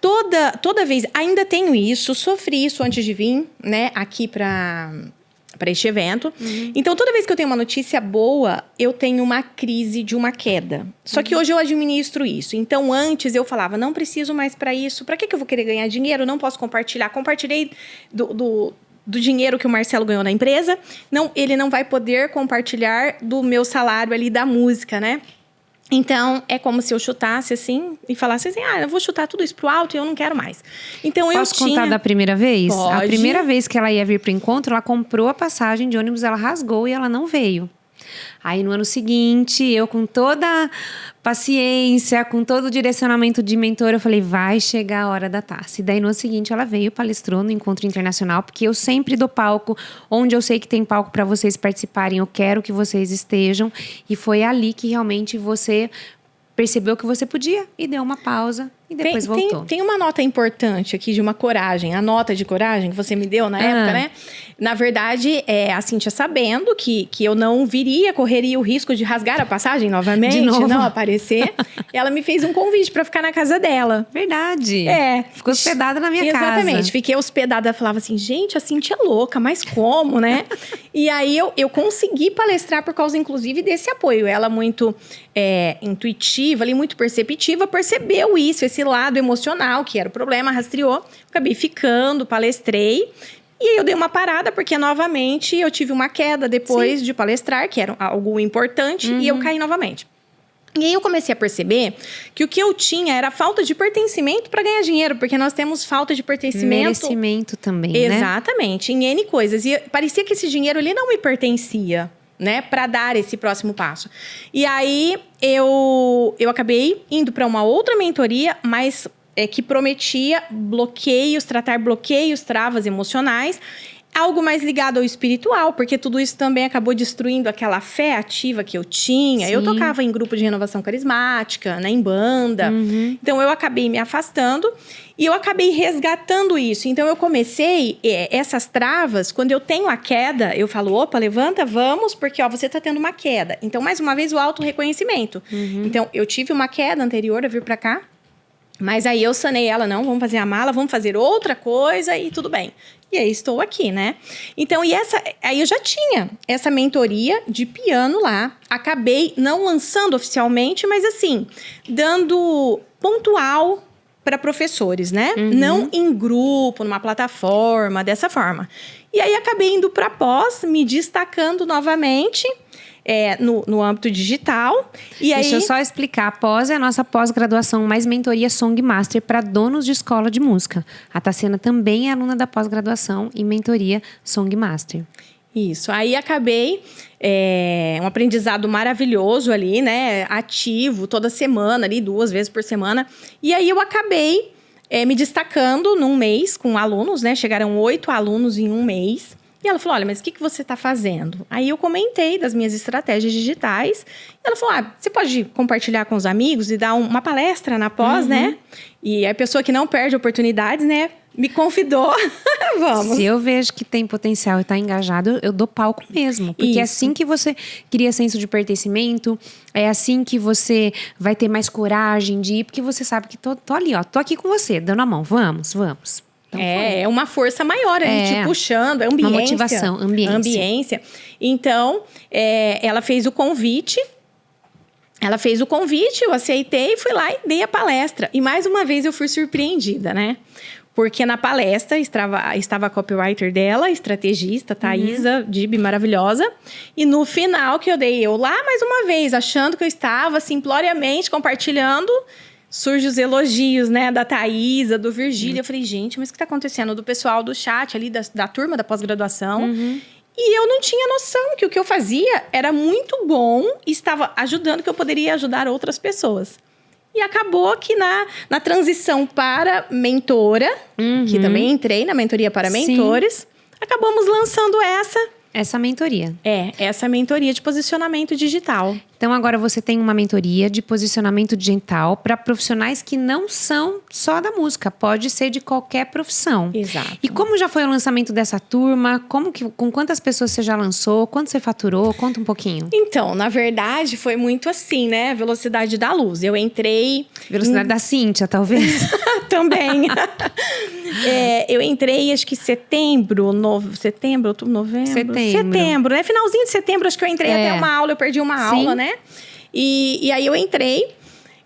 toda vez, ainda tenho isso, sofri isso antes de vir, né, aqui para este evento. Então, toda vez que eu tenho uma notícia boa, eu tenho uma crise de uma queda. Só que hoje eu administro isso. Então, antes eu falava, não preciso mais para isso. Para que eu vou querer ganhar dinheiro? Não posso compartilhar. Compartilhei do dinheiro que o Marcelo ganhou na empresa. Não, ele não vai poder compartilhar do meu salário ali da música, né? Então, é como se eu chutasse assim e falasse assim, eu vou chutar tudo isso pro alto e eu não quero mais. Então, Posso contar da primeira vez? Pode. A primeira vez que ela ia vir pro encontro, ela comprou a passagem de ônibus, ela rasgou e ela não veio. Aí, no ano seguinte, eu com toda paciência, com todo o direcionamento de mentor, eu falei, vai chegar a hora da Tassi. Daí, no ano seguinte, ela veio, palestrou no Encontro Internacional, porque eu sempre dou palco, onde eu sei que tem palco para vocês participarem, eu quero que vocês estejam. E foi ali que realmente você percebeu que você podia e deu uma pausa e depois voltou. Tem uma nota importante aqui de uma coragem, a nota de coragem que você me deu na época, né? Na verdade, a Cíntia sabendo que eu não correria o risco de rasgar a passagem novamente, De novo. não aparecer, ela me fez um convite para ficar na casa dela. Verdade. Ficou hospedada na minha casa. Exatamente. Fiquei hospedada, falava assim, gente, a Cíntia é louca, mas como, né? E aí eu consegui palestrar por causa, inclusive, desse apoio. Ela muito intuitiva, ali, muito perceptiva, percebeu isso, esse lado emocional, que era o problema, rastreou. Acabei ficando, palestrei. E aí eu dei uma parada, porque novamente eu tive uma queda depois de palestrar, que era algo importante, e eu caí novamente. E aí eu comecei a perceber que o que eu tinha era falta de pertencimento para ganhar dinheiro, porque nós temos falta de pertencimento. Merecimento também, né? Exatamente, em N coisas. E parecia que esse dinheiro ali não me pertencia, né, para dar esse próximo passo. E aí eu acabei indo para uma outra mentoria, mas que prometia tratar bloqueios, travas emocionais. algo mais ligado ao espiritual, porque tudo isso também acabou destruindo aquela fé ativa que eu tinha. Sim. Eu tocava em grupo de renovação carismática, né, em banda. Então, eu acabei me afastando e eu acabei resgatando isso. Então, eu comecei essas travas, quando eu tenho a queda, eu falo, opa, levanta, vamos, porque ó, você está tendo uma queda. Então, mais uma vez, o autorreconhecimento. Então, eu tive uma queda anterior a vir para cá, mas aí eu sanei ela, não, vamos fazer a mala, vamos fazer outra coisa e tudo bem. E aí estou aqui, né? Então, aí eu já tinha essa mentoria de piano lá. Acabei não lançando oficialmente, mas assim, dando pontual para professores, né? Não em grupo, numa plataforma, dessa forma. E aí acabei indo para pós, me destacando novamente. No âmbito digital. E Deixa eu só explicar. A pós é a nossa pós-graduação mais mentoria Song Master para donos de escola de música. A Tassiana também é aluna da pós-graduação em mentoria Song Master. Isso. Aí acabei um aprendizado maravilhoso ali, né? Ativo, toda semana ali, 2 vezes por semana. E aí eu acabei me destacando num mês com alunos, né? Chegaram 8 alunos em um mês. E ela falou, olha, mas o que você está fazendo? Aí eu comentei das minhas estratégias digitais. E ela falou, você pode compartilhar com os amigos e dar uma palestra na pós, né? E a pessoa que não perde oportunidades, né? Me convidou, vamos. Se eu vejo que tem potencial e está engajado, eu dou palco mesmo. Porque é assim que você cria senso de pertencimento, é assim que você vai ter mais coragem de ir, porque você sabe que tô ali, ó, tô aqui com você, dando a mão, vamos. Então, é uma força maior ali, te puxando, ambiência. Uma motivação, ambiência. Então, ela fez o convite, eu aceitei, fui lá e dei a palestra. E mais uma vez eu fui surpreendida, né? Porque na palestra estava a copywriter dela, estrategista, Thaisa Dib, maravilhosa. E no final que eu dei eu lá, mais uma vez, achando que eu estava simploriamente compartilhando... Surgem os elogios, né, da Thaisa, do Virgílio. Eu falei, gente, mas o que está acontecendo? Do pessoal do chat ali, da turma da pós-graduação. E eu não tinha noção que o que eu fazia era muito bom e estava ajudando, que eu poderia ajudar outras pessoas. E acabou que na transição para mentora, que também entrei na mentoria para mentores, acabamos lançando essa mentoria. Essa mentoria de posicionamento digital. Então, agora você tem uma mentoria de posicionamento digital para profissionais que não são só da música. Pode ser de qualquer profissão. Exato. E como já foi o lançamento dessa turma? Com quantas pessoas você já lançou? Quanto você faturou? Conta um pouquinho. Então, na verdade, foi muito assim, né? Velocidade da luz. Eu entrei... Velocidade da Cíntia, talvez? Também. Eu entrei, acho que setembro, novembro. Setembro, né? Finalzinho de setembro, acho que eu entrei até uma aula, eu perdi uma aula, né? E aí eu entrei,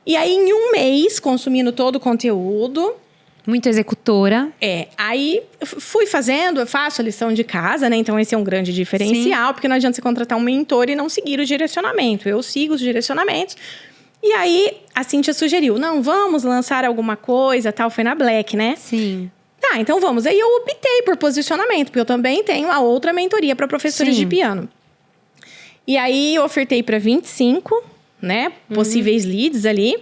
e aí em um mês, consumindo todo o conteúdo... Muito executora. Aí fui fazendo, eu faço a lição de casa, né? Então esse é um grande diferencial, porque não adianta você contratar um mentor e não seguir o direcionamento. Eu sigo os direcionamentos. E aí a Cíntia sugeriu, não, vamos lançar alguma coisa, tal, foi na Black, né? Sim. Tá, então vamos. Aí eu optei por posicionamento, porque eu também tenho a outra mentoria para professores de piano. E aí eu ofertei para 25, né? Possíveis leads ali.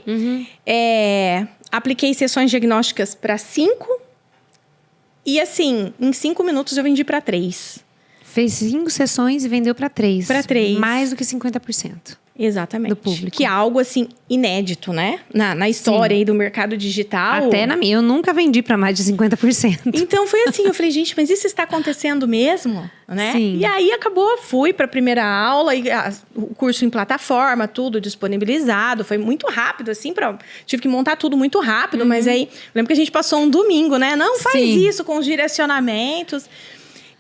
Apliquei sessões diagnósticas para 5. E assim, em 5 minutos eu vendi para 3. Fez 5 sessões e vendeu para 3. Para 3. Mais do que 50%. Exatamente. Do público. Que é algo, assim, inédito, né? Na história aí do mercado digital. Até na minha. Eu nunca vendi para mais de 50%. Então, foi assim. Eu falei, gente, mas isso está acontecendo mesmo? Né? Sim. E aí, fui para a primeira aula. E o curso em plataforma, tudo disponibilizado. Foi muito rápido, assim. Tive que montar tudo muito rápido. Mas aí, lembro que a gente passou um domingo, né? Não faz isso com os direcionamentos.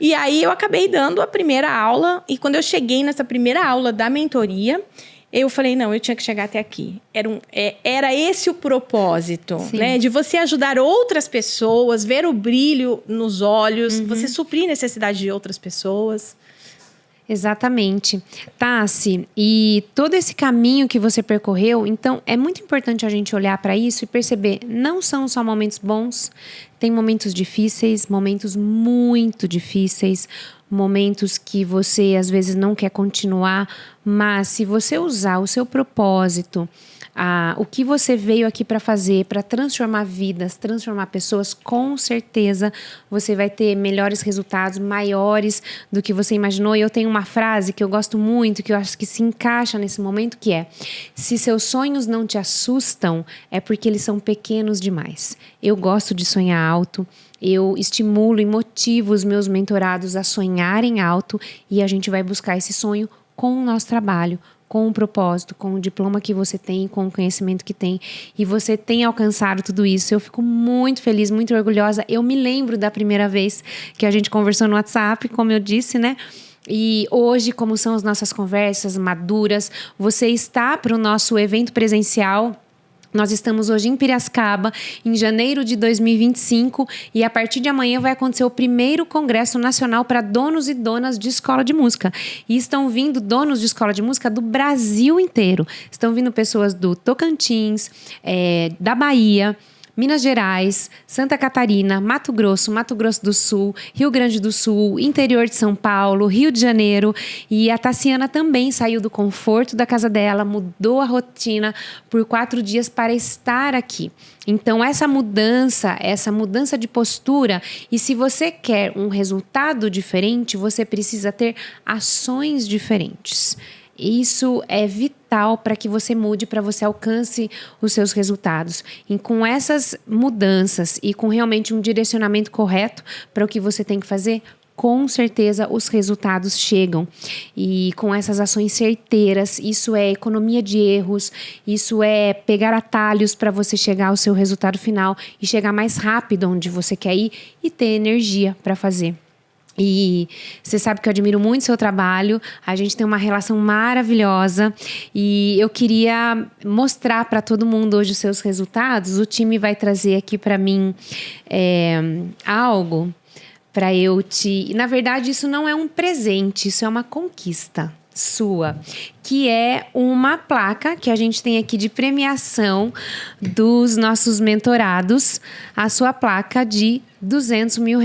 E aí, eu acabei dando a primeira aula. E quando eu cheguei nessa primeira aula da mentoria... Eu falei, não, eu tinha que chegar até aqui. Era esse o propósito, né? De você ajudar outras pessoas, ver o brilho nos olhos, você suprir necessidade de outras pessoas. Exatamente. Tassi, e todo esse caminho que você percorreu, então é muito importante a gente olhar para isso e perceber, não são só momentos bons, tem momentos difíceis, momentos muito difíceis, momentos que você às vezes não quer continuar, mas se você usar o seu propósito, o que você veio aqui para fazer, para transformar vidas, transformar pessoas, com certeza você vai ter melhores resultados, maiores do que você imaginou. E eu tenho uma frase que eu gosto muito, que eu acho que se encaixa nesse momento, que é: se seus sonhos não te assustam, é porque eles são pequenos demais. Eu gosto de sonhar alto. Eu estimulo e motivo os meus mentorados a sonharem alto, e a gente vai buscar esse sonho com o nosso trabalho, com o propósito, com o diploma que você tem, com o conhecimento que tem, e você tem alcançado tudo isso. Eu fico muito feliz, muito orgulhosa. Eu me lembro da primeira vez que a gente conversou no WhatsApp, como eu disse, né? E hoje, como são as nossas conversas maduras, você está para o nosso evento presencial. Nós estamos hoje em Piracicaba, em janeiro de 2025, e a partir de amanhã vai acontecer o primeiro Congresso Nacional para donos e donas de escola de música. E estão vindo donos de escola de música do Brasil inteiro. Estão vindo pessoas do Tocantins, da Bahia, Minas Gerais, Santa Catarina, Mato Grosso do Sul, Rio Grande do Sul, interior de São Paulo, Rio de Janeiro. E a Tassiana também saiu do conforto da casa dela, mudou a rotina por 4 dias para estar aqui. Então, essa mudança de postura, e se você quer um resultado diferente, você precisa ter ações diferentes. Isso é vital para que você mude, para você alcance os seus resultados. E com essas mudanças e com realmente um direcionamento correto para o que você tem que fazer, com certeza os resultados chegam. E com essas ações certeiras, isso é economia de erros, isso é pegar atalhos para você chegar ao seu resultado final e chegar mais rápido onde você quer ir e ter energia para fazer. E você sabe que eu admiro muito o seu trabalho, a gente tem uma relação maravilhosa e eu queria mostrar para todo mundo hoje os seus resultados. O time vai trazer aqui para mim algo para eu te... Na verdade, isso não é um presente, isso é uma conquista sua, que é uma placa que a gente tem aqui de premiação dos nossos mentorados, a sua placa de R$200 mil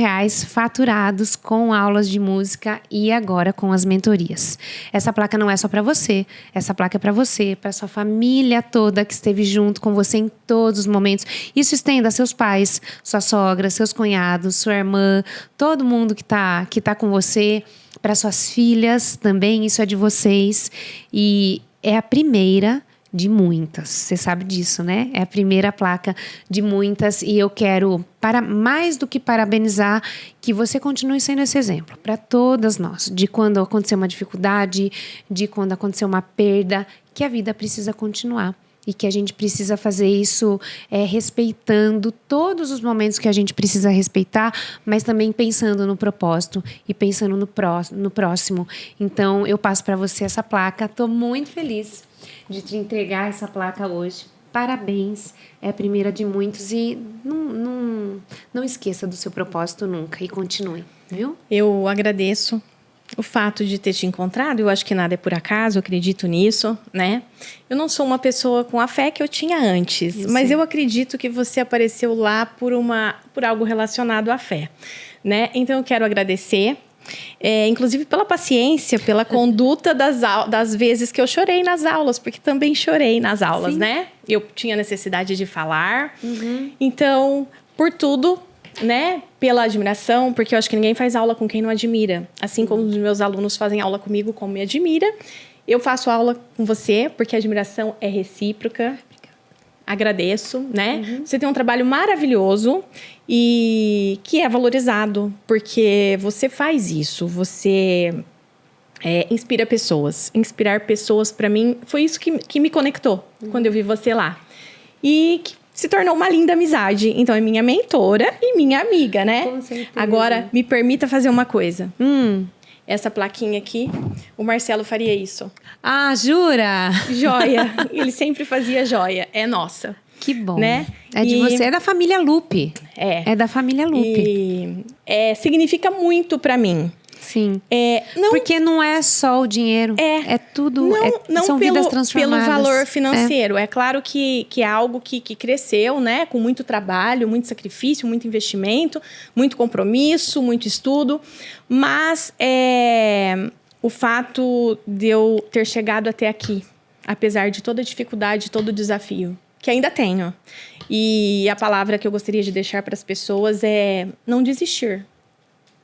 faturados com aulas de música e agora com as mentorias. Essa placa não é só para você, essa placa é para você, para sua família toda que esteve junto com você em todos os momentos. Isso estenda a seus pais, sua sogra, seus cunhados, sua irmã, todo mundo que tá com você, para suas filhas também, isso é de vocês. E é a primeira de muitas, você sabe disso, né? É a primeira placa de muitas e eu quero, mais do que parabenizar, que você continue sendo esse exemplo para todas nós, de quando acontecer uma dificuldade, de quando acontecer uma perda, que a vida precisa continuar. E que a gente precisa fazer isso respeitando todos os momentos que a gente precisa respeitar, mas também pensando no propósito e pensando no próximo. Então, eu passo para você essa placa. Estou muito feliz de te entregar essa placa hoje. Parabéns, é a primeira de muitos e não esqueça do seu propósito nunca e continue, viu? Eu agradeço o fato de ter te encontrado. Eu acho que nada é por acaso, eu acredito nisso, né? Eu não sou uma pessoa com a fé que eu tinha antes, mas eu acredito que você apareceu lá por algo relacionado à fé, né? Então eu quero agradecer, inclusive pela paciência, pela conduta das vezes que eu chorei nas aulas, porque também chorei nas aulas, sim, né? Eu tinha necessidade de falar, então, por tudo, né, pela admiração, porque eu acho que ninguém faz aula com quem não admira. Assim como os meus alunos fazem aula comigo, como me admira, eu faço aula com você, porque a admiração é recíproca. Agradeço, né? Você tem um trabalho maravilhoso e que é valorizado, porque você faz isso, você inspira pessoas. Inspirar pessoas, para mim, foi isso que me conectou quando eu vi você lá. E que se tornou uma linda amizade. Então, é minha mentora e minha amiga, né? Com certeza. Agora, me permita fazer uma coisa. Essa plaquinha aqui, o Marcelo faria isso. Ah, jura? Joia. Ele sempre fazia joia. É nossa. Que bom. Né? É de você, é da família Lupe. É. É da família Lupe. E significa muito para mim. Sim. Não, porque não é só o dinheiro. É tudo. Não são vidas transformadas. pelo valor financeiro. É claro que é algo que cresceu, né? Com muito trabalho, muito sacrifício, muito investimento, muito compromisso, muito estudo. Mas o fato de eu ter chegado até aqui, apesar de toda a dificuldade, todo o desafio, que ainda tenho. E a palavra que eu gostaria de deixar para as pessoas é não desistir.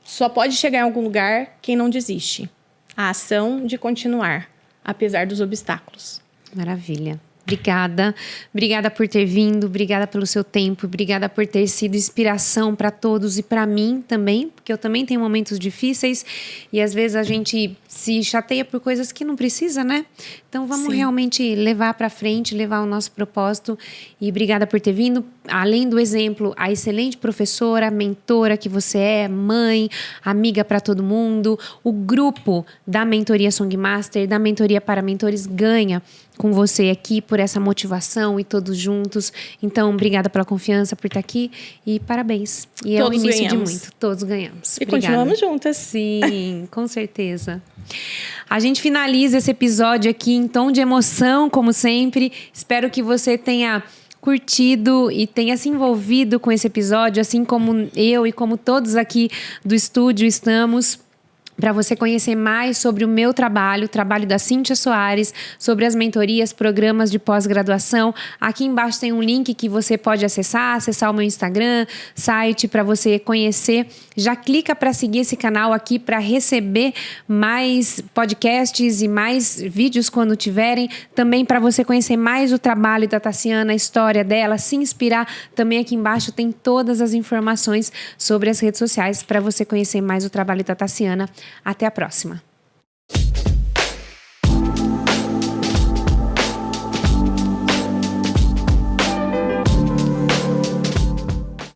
Só pode chegar em algum lugar quem não desiste. A ação de continuar, apesar dos obstáculos. Maravilha. Obrigada. Obrigada por ter vindo, obrigada pelo seu tempo, obrigada por ter sido inspiração para todos e para mim também, porque eu também tenho momentos difíceis e às vezes a gente se chateia por coisas que não precisa, né? Então vamos realmente levar para frente, levar o nosso propósito e obrigada por ter vindo. Além do exemplo, a excelente professora, mentora que você é, mãe, amiga para todo mundo, o grupo da Mentoria Songmaster, da Mentoria para Mentores ganha com você aqui por essa motivação e todos juntos. Então, obrigada pela confiança, por estar aqui e parabéns. E é o início de muito. Todos ganhamos. E continuamos juntas. Sim, com certeza. A gente finaliza esse episódio aqui em tom de emoção, como sempre. Espero que você tenha curtido e tenha se envolvido com esse episódio, assim como eu e como todos aqui do estúdio estamos, para você conhecer mais sobre o meu trabalho, o trabalho da Cíntia Soares, sobre as mentorias, programas de pós-graduação. Aqui embaixo tem um link que você pode acessar o meu Instagram, site, para você conhecer. Já clica para seguir esse canal aqui para receber mais podcasts e mais vídeos quando tiverem. Também para você conhecer mais o trabalho da Tassiana, a história dela, se inspirar. Também aqui embaixo tem todas as informações sobre as redes sociais para você conhecer mais o trabalho da Tassiana. Até a próxima!